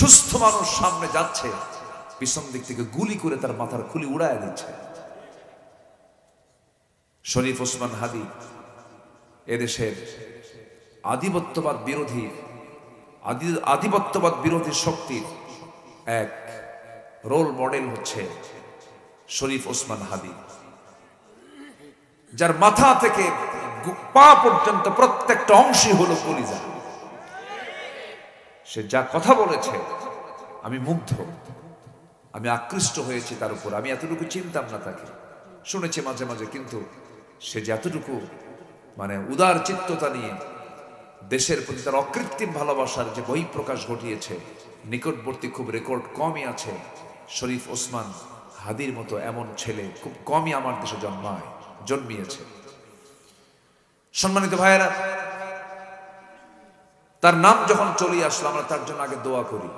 সুস্থ মানুষ সামনে যাচ্ছে, পিছন দিক থেকে গুলি করে তার মাথার খুলি উড়ায় দিচ্ছে। শরীফ ওসমান হাদি এদেশের আধিপত্যবাদ বিরোধী শক্তির এক রোল মডেল হচ্ছে শরীফ ওসমান হাদি, যার মাথা থেকে পা পর্যন্ত প্রত্যেকটা অংশই হলো কলিজা। সে যা কথা বলেছে আমি মুগ্ধ, আমি আকৃষ্ট হয়েছি তার উপর। আমি এতটুকু চিনতাম না তাকে, শুনেছি মাঝে মাঝে, কিন্তু সে যে এতটুকু মানে উদার চিত্ততা নিয়ে দেশের প্রতি তার অকৃত্রিম ভালোবাসার যে বহিঃপ্রকাশ ঘটিয়েছে, নিকটবর্তী খুব রেকর্ড কমই আছে। শরীফ ওসমান হাদির মতো এমন ছেলে খুব কমই আমার দেশে জন্মিয়েছে। সম্মানিত ভাইয়েরা, তার নাম যখন চলে আসলো, আমরা তার জন্য আগে দোয়া করি,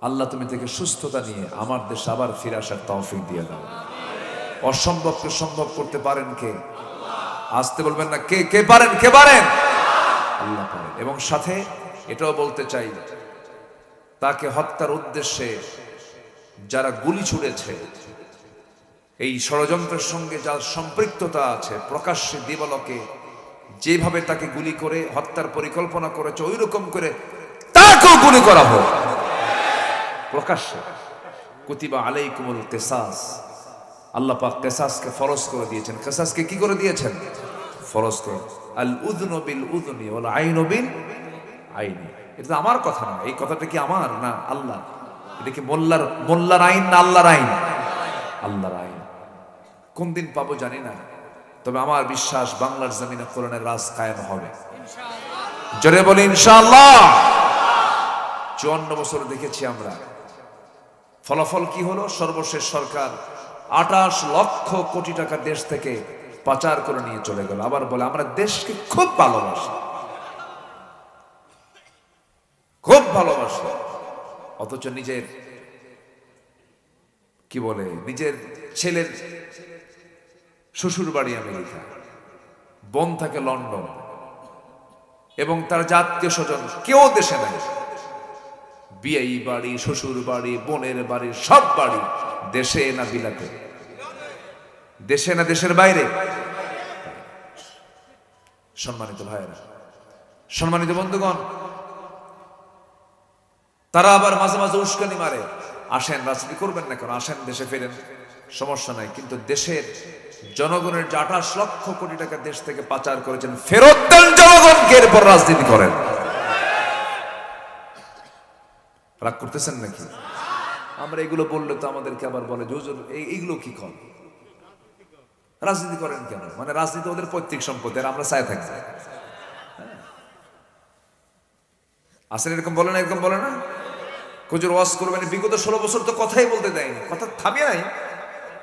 আল্লাহ তুমি থেকে সুস্থতা নিয়ে আমার দেশে আবার ফিরে আসার তৌফিক দিয়ে দাও। অসম্ভবকে সম্ভব করতে পারেন কে? আসতে বলবেন না, কে কে পারেন? কে পারেন? আল্লাহ পারেন। এবং সাথে এটাও বলতে চাই, তাকে হত্যার উদ্দেশ্যে যারা গুলি ছুড়েছে, এই ষড়যন্ত্রের সঙ্গে যার সম্পৃক্ততা আছে, প্রকাশ্যে দিবালোকে যেভাবে তাকে গুলি করে হত্যার পরিকল্পনা করেছে, ওই রকম করে তাকেও গুলি করা হোক প্রকাশ্যে। কুতিবা আলাইকুমুল কিসাস, আল্লাহ পাক কিসাসকে ফরজ করে দিয়েছেন। কিসাসকে কি করে দিয়েছেন? ফরজ করে। আল উযনু বিল উযনি ওয়াল আইনু বিল আইনি। এটা আমার কথা না, এই কথাটা কি আমার না আল্লাহ? এটা কি মোল্লার আইন না আল্লাহর আইন? আল্লাহর আইন। কোন দিন পাবো জানি না, তবে আমার বিশ্বাস বাংলার জমিনে কোরআনের রাজ কায়েম হবে। জোরে বলি ইনশাআল্লাহ। 54 বছর দেখেছি আমরা, ফলাফল কি হলো? সর্বশেষ সরকার 28 লক্ষ কোটি টাকা দেশ থেকে পাচার করে নিয়ে চলে গেল। আবার বলে আমরা দেশকে খুব ভালোবাসি, খুব ভালোবাসি, অথচ নিজের কি বলে, নিজের ছেলের শ্বশুর বাড়ি আমেরিকা, বোন থাকে লন্ডন, এবং তার আত্মীয় স্বজন কেউ দেশে নাই। বিয়ে বাড়ি, শ্বশুর বাড়ি, বোনের বাড়ি, সব বাড়ি দেশে না বিলাতে? দেশে না দেশের বাইরে? সম্মানিত ভাইয়েরা, সম্মানিত বন্ধুগণ, তারা আবার মাঝে মাঝে উস্কানি মারে, আসেন রাজনীতি করবেন না কেন, আসেন দেশে ফেরেন, সমস্যা নাই। কিন্তু দেশের জনগণের যে 28 লক্ষ কোটি টাকা দেশ থেকে পাচার করেছেন, ফেরত দেন জনগণকে, এরপর রাজনীতি করেন। রাগ করতেছেন নাকি? আমরা এগুলো বললে তো আমাদেরকে আবার বলে যে হুজুর এইগুলো কি কর, রাজনীতি করেন কেন? মানে রাজনীতি ওদের পৈতৃক সম্পত্তি, আর আমরা চাই থাকি। আসলে এরকম বলে না, এরকম বলে না, হুজুর ওয়াজ করবেন। বিগত 16 বছর তো কথাই বলতে দেয়নি, কথা থামিয়ে নাই,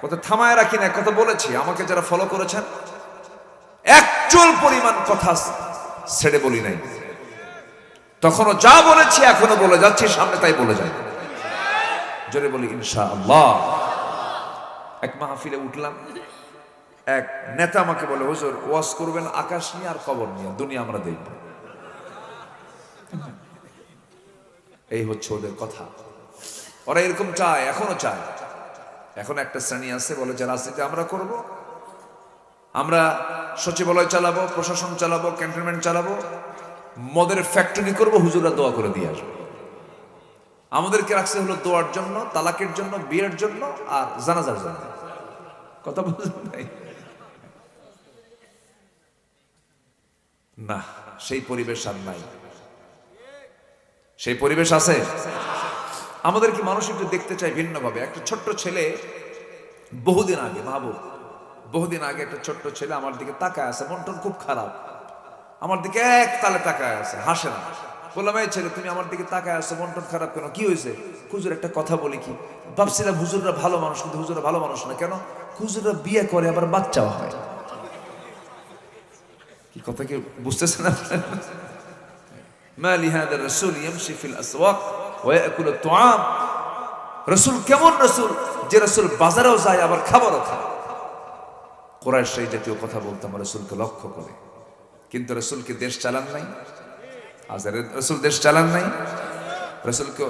কথা থামায় রাখি না, কথা বলেছি। আমাকে যারা ফলো করেছেন, একচুল পরিমাণ কথা ছেড়ে বলি নাই। তখনও যা বলেছি এখনো বলে যাচ্ছি, সামনে তাই বলে যায়। জোরে বলি ইনশাআল্লাহ। এক মাহফিলে উঠলাম, এক নেতা আমাকে বলে, হুজুর ওয়াজ করবেন আকাশ নিয়ে আর কবর নিয়ে, দুনিয়া আমরা দেখব। এই হচ্ছে ওদের কথা। ওরা এরকম চায়, এখনো চায়। এখন একটা শ্রেণী আছে বলে যে রাজনীতি আমরা করব, আমরা সচিবালয় চালাবো, প্রশাসন চালাবো, ক্যান্টনমেন্ট চালাবো, মদের ফ্যাক্টরি করব, হুজুররা দোয়া করে দিয়ে আসবে। আমাদেরকে রাখছে হলো দোয়ার জন্য, তালাকের জন্য, বিয়ের জন্য আর জানাজার জন্য। কথা বুঝলেন ভাই? না, সেই পরিবেশ আর নাই। সেই পরিবেশ আছে? আমাদের কি মানুষ একটু দেখতে চাই ভিন্নভাবে। একটা ছোট্ট ছেলে বহুদিন আগে, মাহবুব, বহুদিন আগে একটা ছোট্ট ছেলে আমার দিকে তাকায় আছে, মন টন খুব খারাপ, আমার দিকে এক তালে তাকায় আছে, হাসে না। বললাম, এই ছেলে তুমি আমার দিকে তাকায় আছো, মন টন খারাপ কেন, কি হয়েছে? হুজুর একটা কথা বলি কি, ভাবছিলাম হুজুররা ভালো মানুষ, কিন্তু হুজুররা ভালো মানুষ না। কেন? হুজুররা বিয়ে করে আবার বাচ্চাও হয়। কি কথা কি বুঝতেছেন আপনারা? মা লিহাদা রাসূল ইয়ামশি ফিল আসওয়াক ওয়া ইয়াকুলু তুআম। রাসূল কেমন রাসূল? যে রাসূল বাজারেও যায় আবার খাবারও খায়। কুরাইশ এই জাতীয় কথা বলতাম রাসূলকে লক্ষ্য করে। কিন্তু রাসূলকে দেশ চালান নাই। আজ রাসূল দেশ চালান নাই। রাসূলকে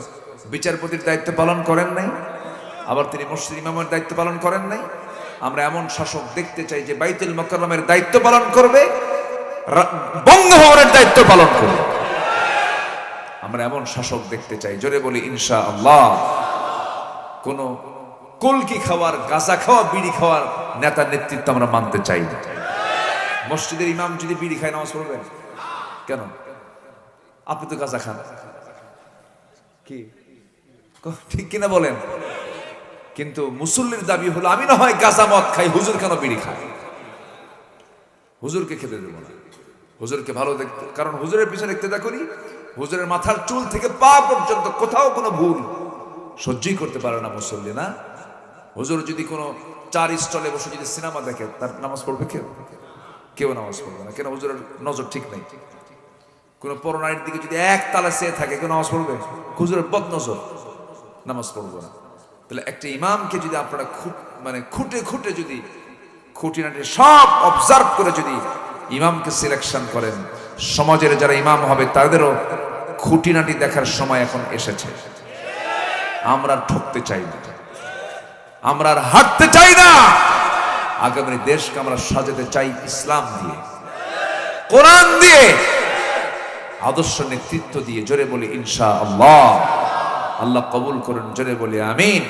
বিচারপতির দায়িত্ব পালন করেন নাই, আবার তিনি মসজিদ ইমামের দায়িত্ব পালন করেন নাই। আমরা এমন শাসক দেখতে চাই যে বাইতুল মুকাররমের দায়িত্ব পালন করবে, বঙ্গভবনের দায়িত্ব পালন করবে। আমরা এমন শাসক দেখতে চাই, জোরে বলি ইনশাআল্লাহ। কোন কলকি খাওয়ার, গাঁজা খাওয়া, বিড়ি খাওয়ার নেতা নেতৃত্ব আমরা মানতে চাই না। মসজিদের ইমাম যদি বিড়ি খায় নামাজ পড়বেন কেন? আপনি তো গাঁজা খান, কি ঠিক কিনা বলেন? কিন্তু মুসল্লির দাবি হলো আমি না হয় গাঁজা মদ খাই, হুজুর কেন বিড়ি খায়? হুজুরকে খেতে দেবো না, হুজুরকে ভালো দেখতে, কারণ হুজুরের পিছনে ইক্তেদা করি। হুজুরের মাথার চুল থেকে পা পর্যন্ত কোথাও কোনো ভুল সহ্যই করতে পারে না মুসল্লি, না? হুজুর যদি কোনো 4 স্টলে বসে যদি সিনেমা দেখে, তার নামাজ পড়বে কেউ? কেউ নামাজ পড়বে না। কেন? হুজুরের নজর ঠিক নেই। কোনো পরনারীর দিকে যদি এক তালা চেয়ে থাকে, কেউ নামাজ পড়বে? হুজুরের বদ নজর, নামাজ পড়বে না। তাহলে একটা ইমামকে যদি আপনারা খুঁটে খুঁটে যদি খুঁটিনাটি সব অবজার্ভ করে যদি ইমামকে সিলেকশন করেন, সমাজের যারা ইমাম হবে তাদেরও খুঁটিনাটি দেখার সময় এখন এসেছে। আমরা ঠকতে চাই না, আমরা আর হাঁটতে চাই না। আগামী দেশকে আমরা সাজাতে চাই ইসলাম দিয়ে, কোরআন দিয়ে, আদর্শ নেতৃত্ব দিয়ে। জোরে বলি ইনশাআল্লাহ। আল্লাহ কবুল করুন, জোরে বলি আমিন।